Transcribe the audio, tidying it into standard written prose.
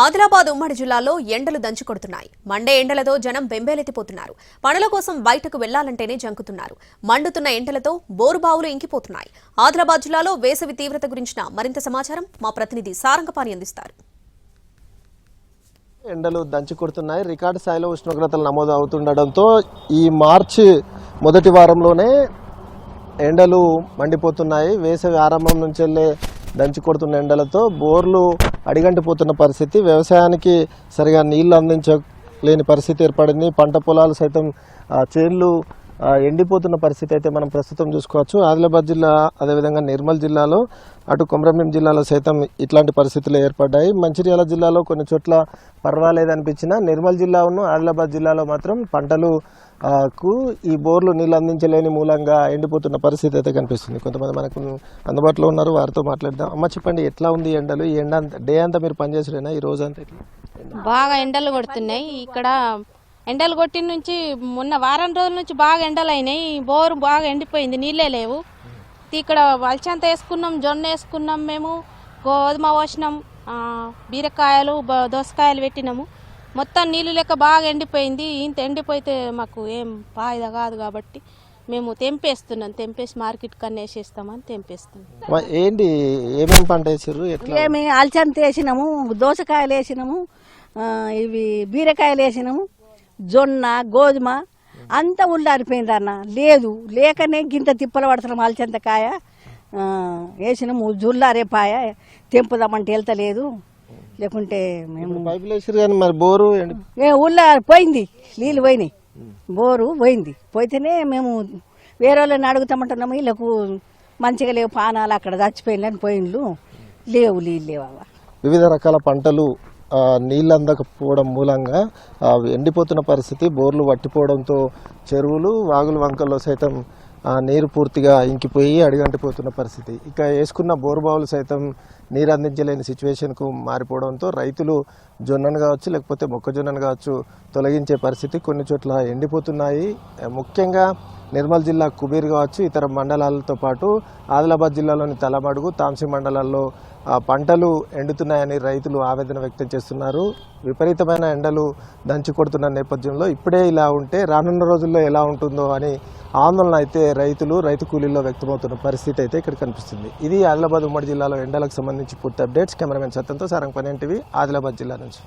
ఆదిలాబాద్ ఉమ్మడి జిల్లాలో ఎండలు దంచుకొడుతున్నాయి. మండే ఎండలతో జనం బెంబేలెత్తిపోతున్నారు. పనుల కోసం బయటకు వెళ్లాలంటేనే జంకుతున్నారు. మండుతున్న ఎండలతో బోరుబావులు ఇంకిపోతున్నాయి. ఆదిలాబాద్ జిల్లాలో వేసవి తీవ్రత గురించిన మరింత సమాచారం మా ప్రతినిధి సారంగపాణి అందిస్తారు. ఎండలు దంచుకొడుతున్నాయి. రికార్డు స్థాయిలో ఉష్ణోగ్రతలు నమోదు అవుతుండడంతో ఈ మార్చి మొదటి వారంలోనే ఎండలు మండిపోతున్నాయి. వేసవి ఆరంభం నుంచి దంచుకొడుతున్న ఎండలతో బోర్లు అడిగంటిపోతున్న పరిస్థితి, వ్యవసాయానికి సరిగా నీళ్లు అందించలేని పరిస్థితి ఏర్పడింది. పంట పొలాలు సైతం చేన్లు ఎండిపోతున్న పరిస్థితి అయితే మనం ప్రస్తుతం చూసుకోవచ్చు. ఆదిలాబాద్ జిల్లా అదేవిధంగా నిర్మల్ జిల్లాలో, అటు కొమరంభీం జిల్లాలో సైతం ఇట్లాంటి పరిస్థితులు ఏర్పడ్డాయి. మంచిర్యాల జిల్లాలో కొన్ని చోట్ల పర్వాలేదనిపించినా నిర్మల్ జిల్లాను ఆదిలాబాద్ జిల్లాలో మాత్రం పంటలు ఈ బోర్లు నీళ్ళు అందించలేని మూలంగా ఎండిపోతున్న పరిస్థితి అయితే కనిపిస్తుంది. కొంతమంది మనకు అందుబాటులో ఉన్నారు, వారితో మాట్లాడదాం. అమ్మ చెప్పండి, ఎట్లా ఉంది ఎండలు? ఈ ఎండ డే అంతా మీరు పనిచేసారేనా? ఈ రోజు అంతా బాగా ఎండలు కొడుతున్నాయి. ఇక్కడ ఎండలు కొట్టిన నుంచి మొన్న వారం రోజుల నుంచి బాగా ఎండలు అయినాయి. బోరు బాగా ఎండిపోయింది, నీళ్ళే లేవు. ఇక్కడ వలచంత వేసుకున్నాం, జొన్న వేసుకున్నాం, మేము గోధుమ పోసినాం, బీరకాయలు దోసకాయలు పెట్టినాము. మొత్తం నీళ్ళు లెక్క బాగా ఎండిపోయింది. ఇంత ఎండిపోతే మాకు ఏం ఫాయిదా కాదు కాబట్టి మేము తెంపేస్తున్నాం. తెంపేసి మార్కెట్ కన్నా వేసేస్తామని తెంపేస్తున్నాం. ఏంటి ఏమేమి పంట వేసారు? ఏమి అలచంత వేసినాము, దోసకాయలు వేసినాము, ఇవి బీరకాయలు వేసినాము, జొన్న గోధుమ అంతా ఉల్లారిపోయింది అన్న. లేకనే గింత తిప్పలు పడుతున్నాం. అలచంతకాయ వేసినాము, జుల్లారేపాయ తెంపుదామంటే వెళ్తలేదు. లేకుంటే మేము బోరు పోయింది, నీళ్ళు పోయినాయి, బోరు పోయింది. పోయితేనే మేము వేరే వాళ్ళని అడుగుతామంటున్నాము. వీళ్ళకు మంచిగా లేవు పానాలు, అక్కడ చచ్చిపోయిందని పోయిండ్లు, లేవు నీళ్ళు లేవా. వివిధ రకాల పంటలు నీళ్ళు అందకపోవడం మూలంగా ఎండిపోతున్న పరిస్థితి, బోర్లు వట్టిపోవడంతో చెరువులు వాగులు వంకల్లో సైతం నీరు పూర్తిగా ఇంకిపోయి అడిగంటిపోతున్న పరిస్థితి. ఇక వేసుకున్న బోరుబావులు సైతం నీరు అందించలేని సిచ్యువేషన్కు మారిపోవడంతో రైతులు జొన్నను కావచ్చు, లేకపోతే మొక్కజొన్నను కావచ్చు తొలగించే పరిస్థితి. కొన్ని చోట్ల ఎండిపోతున్నాయి. ముఖ్యంగా నిర్మల్ జిల్లా కుబీర్ కావచ్చు, ఇతర మండలాలతో పాటు ఆదిలాబాద్ జిల్లాలోని తలమడుగు, తాంసీ మండలాల్లో పంటలు ఎండుతున్నాయని రైతులు ఆవేదన వ్యక్తం చేస్తున్నారు. విపరీతమైన ఎండలు దంచి కొడుతున్న నేపథ్యంలో ఇప్పుడే ఇలా ఉంటే రానున్న రోజుల్లో ఎలా ఉంటుందో అని ఆందోళన అయితే రైతు కూలీల్లో వ్యక్తమవుతున్న పరిస్థితి అయితే ఇక్కడ కనిపిస్తుంది. ఇది ఆదిలాబాద్ ఉమ్మడి జిల్లాలో ఎండలకు సంబంధించి పూర్తి అప్డేట్స్. కెమెరామెన్ సత్యంతో సారంగపాణి, NTV, ఆదిలాబాద్ జిల్లా నుంచి.